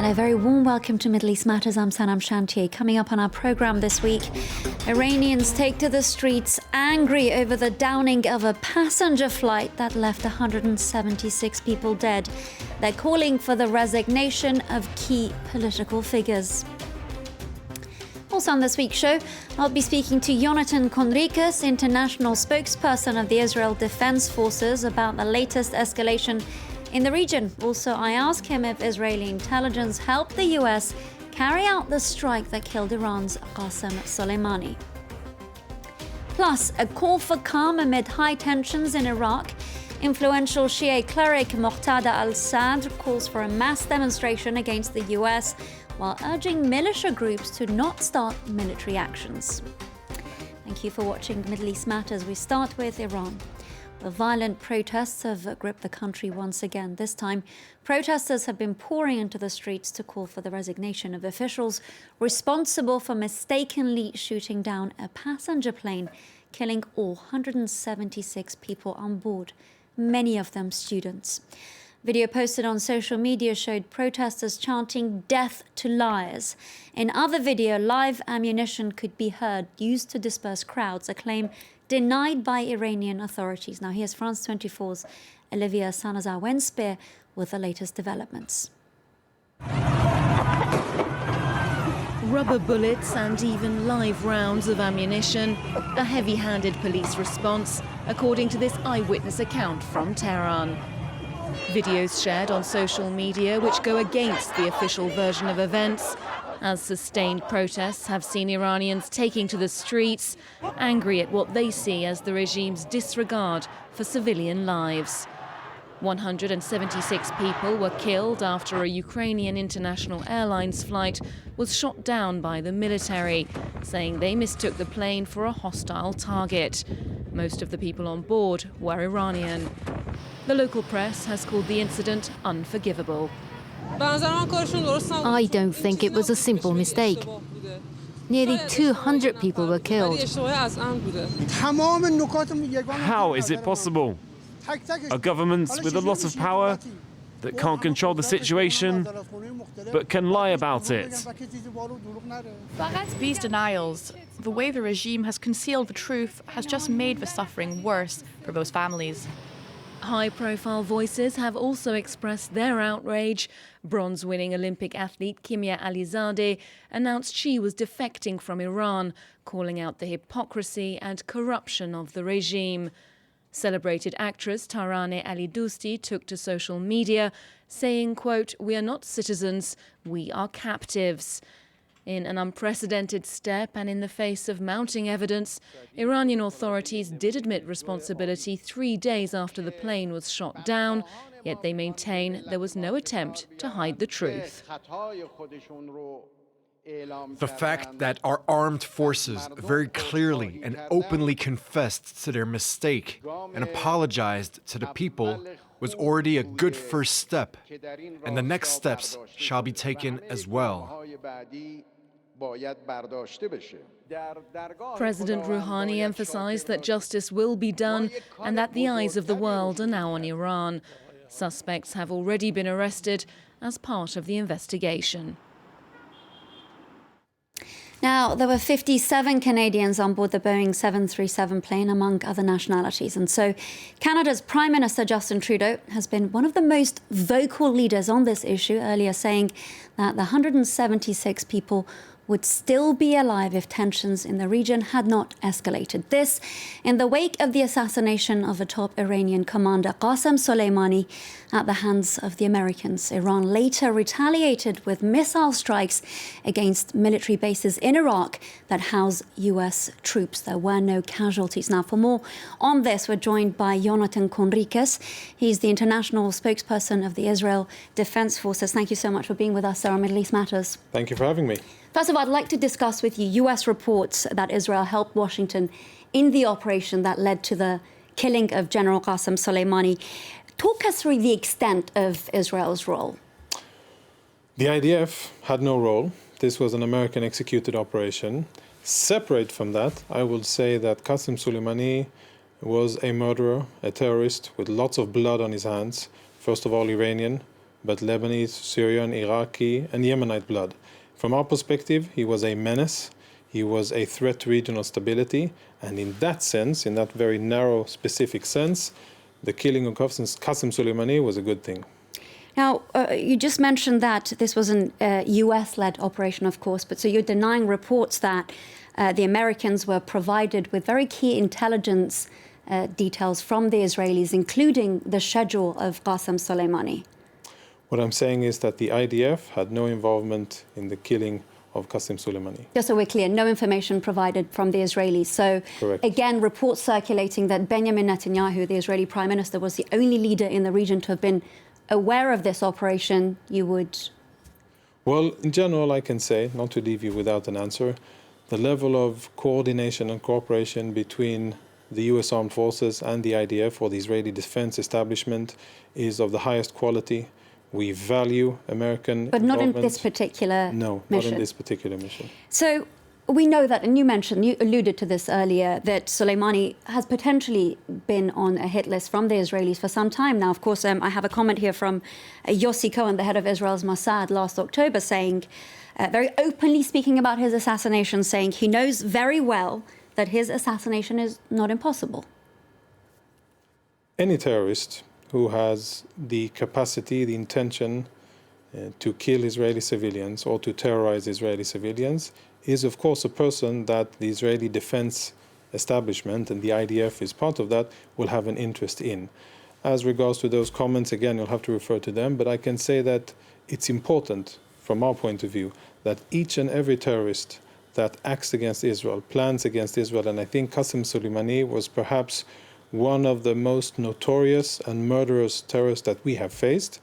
And a very warm welcome to Middle East Matters. I'm Sanam Shantier. Coming up on our programme this week, Iranians take to the streets angry over the downing of a passenger flight that left 176 people dead. They're calling for the resignation of key political figures. Also on this week's show, I'll be speaking to Jonathan Conricus, international spokesperson of the Israel Defense Forces, about the latest escalation in the region. Also, I ask him if Israeli intelligence helped the US carry out the strike that killed Iran's Qasem Soleimani. Plus, a call for calm amid high tensions in Iraq. Influential Shia cleric Muqtada al-Sadr calls for a mass demonstration against the US while urging militia groups to not start military actions. Thank you for watching Middle East Matters. We start with Iran. The violent protests have gripped the country once again. This time, protesters have been pouring into the streets to call for the resignation of officials responsible for mistakenly shooting down a passenger plane, killing all 176 people on board, many of them students. Video posted on social media showed protesters chanting "Death to liars." In other video, live ammunition could be heard used to disperse crowds, a claim denied by Iranian authorities. Now here's France 24's Olivia Sanazar-Wenspear with the latest developments. Rubber bullets and even live rounds of ammunition, a heavy-handed police response, according to this eyewitness account from Tehran. Videos shared on social media which go against the official version of events, as sustained protests have seen Iranians taking to the streets, angry at what they see as the regime's disregard for civilian lives. 176 people were killed after a Ukrainian International Airlines flight was shot down by the military, saying they mistook the plane for a hostile target. Most of the people on board were Iranian. The local press has called the incident unforgivable. I don't think it was a simple mistake. Nearly 200 people were killed. How is it possible? A government with a lot of power that can't control the situation, but can lie about it. These denials, the way the regime has concealed the truth, has just made the suffering worse for those families. High-profile voices have also expressed their outrage. Bronze-winning Olympic athlete Kimia Alizadeh announced she was defecting from Iran, calling out the hypocrisy and corruption of the regime. Celebrated actress Taraneh Ali-Dousti took to social media, saying, quote, "We are not citizens, we are captives." In an unprecedented step and in the face of mounting evidence, Iranian authorities did admit responsibility 3 days after the plane was shot down, yet they maintain there was no attempt to hide the truth. The fact that our armed forces very clearly and openly confessed to their mistake and apologized to the people was already a good first step, and the next steps shall be taken as well. President Rouhani emphasized that justice will be done and that the eyes of the world are now on Iran. Suspects have already been arrested as part of the investigation. Now, there were 57 Canadians on board the Boeing 737 plane, among other nationalities. And so Canada's Prime Minister Justin Trudeau has been one of the most vocal leaders on this issue, earlier saying that the 176 people would still be alive if tensions in the region had not escalated. This in the wake of the assassination of a top Iranian commander, Qasem Soleimani, at the hands of the Americans. Iran later retaliated with missile strikes against military bases in Iraq that house US troops. There were no casualties. Now, for more on this, we're joined by Jonathan Conricus. He's the international spokesperson of the Israel Defense Forces. Thank you so much for being with us, sir, on Middle East Matters. Thank you for having me. First of all, I'd like to discuss with you US reports that Israel helped Washington in the operation that led to the killing of General Qasem Soleimani. Talk us through the extent of Israel's role. The IDF had no role. This was an American-executed operation. Separate from that, I would say that Qasem Soleimani was a murderer, a terrorist with lots of blood on his hands. First of all, Iranian, but Lebanese, Syrian, Iraqi, and Yemenite blood. From our perspective, he was a menace, he was a threat to regional stability, and in that sense, in that very narrow, specific sense, the killing of Qasem Soleimani was a good thing. Now, you just mentioned that this was an US-led operation, of course, but so you're denying reports that the Americans were provided with very key intelligence details from the Israelis, including the schedule of Qasem Soleimani. What I'm saying is that the IDF had no involvement in the killing of Qasem Soleimani. Just so we're clear, no information provided from the Israelis. So, correct. Again, reports circulating that Benjamin Netanyahu, the Israeli prime minister, was the only leader in the region to have been aware of this operation, you would... Well, in general, I can say, not to leave you without an answer, the level of coordination and cooperation between the US Armed Forces and the IDF, or the Israeli Defense Establishment, is of the highest quality. We value American But not in this particular mission. No, not in this particular mission. So we know that, and you alluded to this earlier, that Soleimani has potentially been on a hit list from the Israelis for some time now. Of course, I have a comment here from Yossi Cohen, the head of Israel's Mossad, last October, saying, very openly speaking about his assassination, saying he knows very well that his assassination is not impossible. Any terrorist who has the capacity, the intention to kill Israeli civilians or to terrorize Israeli civilians is, of course, a person that the Israeli Defense Establishment, and the IDF is part of that, will have an interest in. As regards to those comments, again, you'll have to refer to them, but I can say that it's important, from our point of view, that each and every terrorist that acts against Israel, plans against Israel, and I think Qasem Soleimani was perhaps one of the most notorious and murderous terrorists that we have faced.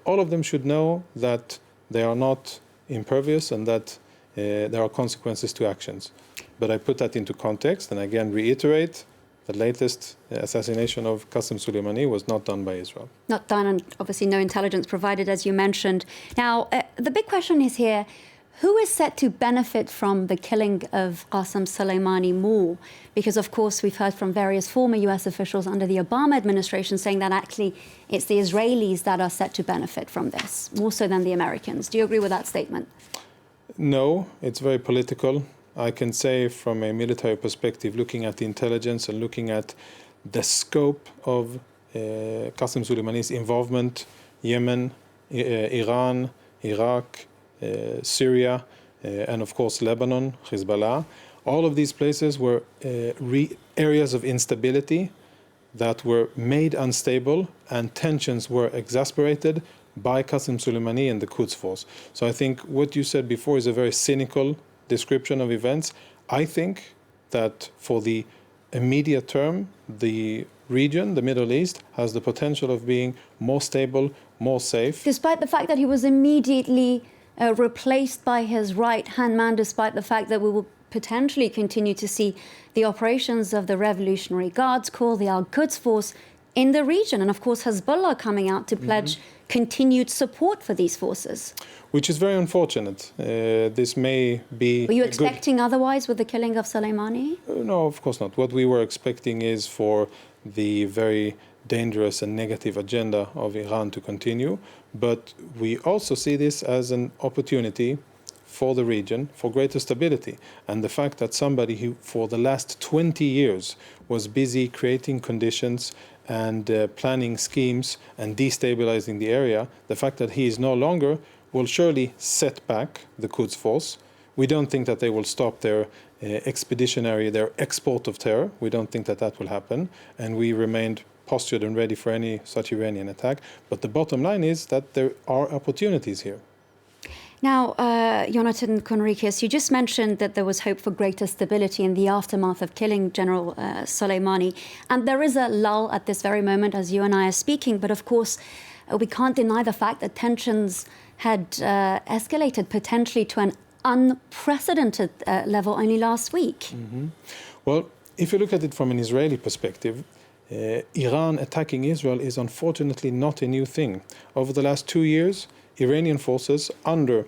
All of them should know that they are not impervious and that there are consequences to actions. But I put that into context and again reiterate the latest assassination of Qasem Soleimani was not done by Israel. Not done, and obviously no intelligence provided, as you mentioned. Now, the big question is here, who is set to benefit from the killing of Qasem Soleimani more? Because, of course, we've heard from various former US officials under the Obama administration saying that actually it's the Israelis that are set to benefit from this, more so than the Americans. Do you agree with that statement? No, it's very political. I can say from a military perspective, looking at the intelligence and looking at the scope of Qasem Soleimani's involvement, Yemen, Iran, Iraq, Syria, and of course Lebanon, Hezbollah. All of these places were areas of instability that were made unstable, and tensions were exacerbated by Qasem Soleimani and the Quds Force. So I think what you said before is a very cynical description of events. I think that for the immediate term, the region, the Middle East, has the potential of being more stable, more safe. Despite the fact that he was immediately replaced by his right-hand man, despite the fact that we will potentially continue to see the operations of the Revolutionary Guards Corps, the Al-Quds Force, in the region. And of course, Hezbollah coming out to pledge continued support for these forces. Which is very unfortunate. This may be... Were you expecting otherwise with the killing of Soleimani? No, of course not. What we were expecting is for the very dangerous and negative agenda of Iran to continue. But we also see this as an opportunity for the region, for greater stability. And the fact that somebody who for the last 20 years was busy creating conditions and planning schemes and destabilizing the area, the fact that he is no longer will surely set back the Quds Force. We don't think that they will stop their their export of terror. We don't think that that will happen. And we remained postured and ready for any such Iranian attack. But the bottom line is that there are opportunities here. Now, Jonathan Conricus, you just mentioned that there was hope for greater stability in the aftermath of killing General Soleimani. And there is a lull at this very moment as you and I are speaking. But of course, we can't deny the fact that tensions had escalated potentially to an unprecedented level only last week. Well, if you look at it from an Israeli perspective, Iran attacking Israel is unfortunately not a new thing. Over the last 2 years, Iranian forces under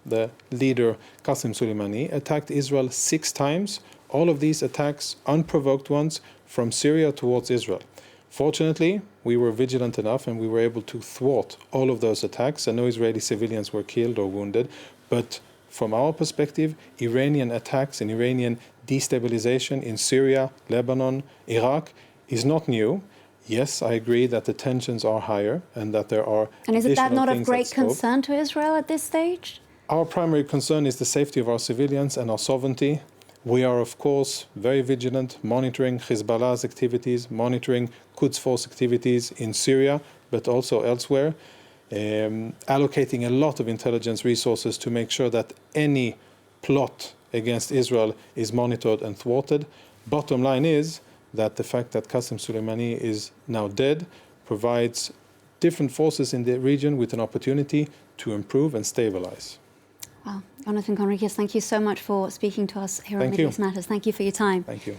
the leader Qasem Soleimani attacked Israel 6 times. All of these attacks, unprovoked ones, from Syria towards Israel. Fortunately, we were vigilant enough and we were able to thwart all of those attacks, and no Israeli civilians were killed or wounded. But from our perspective, Iranian attacks and Iranian destabilization in Syria, Lebanon, Iraq is not new. Yes, I agree that the tensions are higher and that there are And is that additional not of things great at scope. concern to Israel at this stage? Our primary concern is the safety of our civilians and our sovereignty. We are, of course, very vigilant, monitoring Hezbollah's activities, monitoring Quds Force activities in Syria, but also elsewhere, allocating a lot of intelligence resources to make sure that any plot against Israel is monitored and thwarted. Bottom line is that the fact that Qasem Soleimani is now dead provides different forces in the region with an opportunity to improve and stabilize. Well, Jonathan Conricus, thank you so much for speaking to us here on Thank Middle you. East Matters. Thank you for your time. Thank you.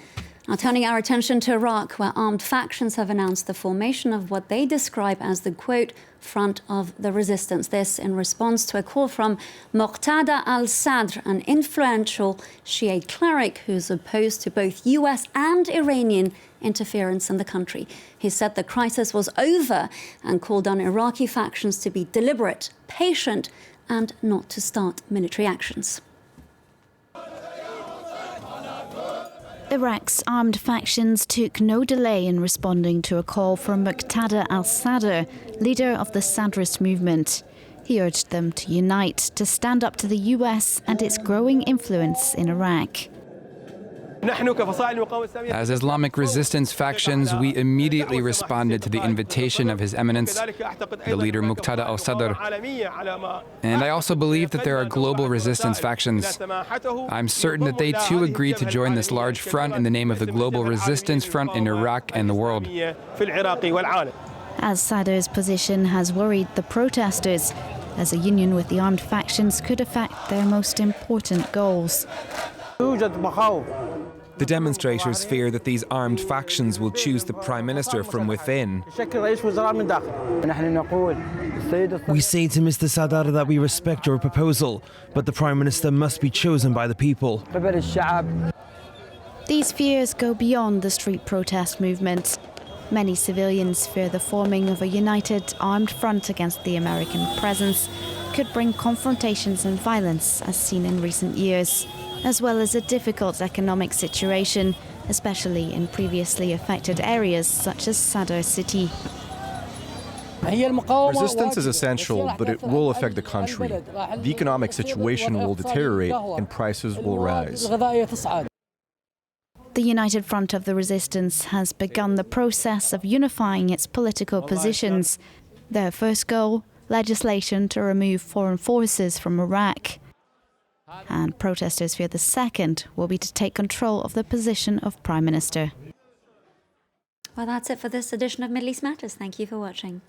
Now, turning our attention to Iraq, where armed factions have announced the formation of what they describe as the, quote, front of the resistance. This in response to a call from Muqtada al-Sadr, an influential Shiite cleric who's opposed to both US and Iranian interference in the country. He said the crisis was over and called on Iraqi factions to be deliberate, patient, and not to start military actions. Iraq's armed factions took no delay in responding to a call from Muqtada al-Sadr, leader of the Sadrist movement. He urged them to unite to stand up to the US and its growing influence in Iraq. As Islamic resistance factions, we immediately responded to the invitation of His Eminence, the leader Muqtada al-Sadr. And I also believe that there are global resistance factions. I'm certain that they too agreed to join this large front in the name of the Global Resistance Front in Iraq and the world. Al-Sadr's position has worried the protesters, as a union with the armed factions could affect their most important goals. The demonstrators fear that these armed factions will choose the Prime Minister from within. We say to Mr. Sadr that we respect your proposal, but the Prime Minister must be chosen by the people. These fears go beyond the street protest movement. Many civilians fear the forming of a united armed front against the American presence could bring confrontations and violence as seen in recent years, as well as a difficult economic situation, especially in previously affected areas such as Sadr city. Resistance is essential, but it will affect the country. The economic situation will deteriorate and prices will rise. The United Front of the Resistance has begun the process of unifying its political positions. Their first goal, legislation to remove foreign forces from Iraq. And protesters fear the second will be to take control of the position of Prime Minister. Well, that's it for this edition of Middle East Matters. Thank you for watching.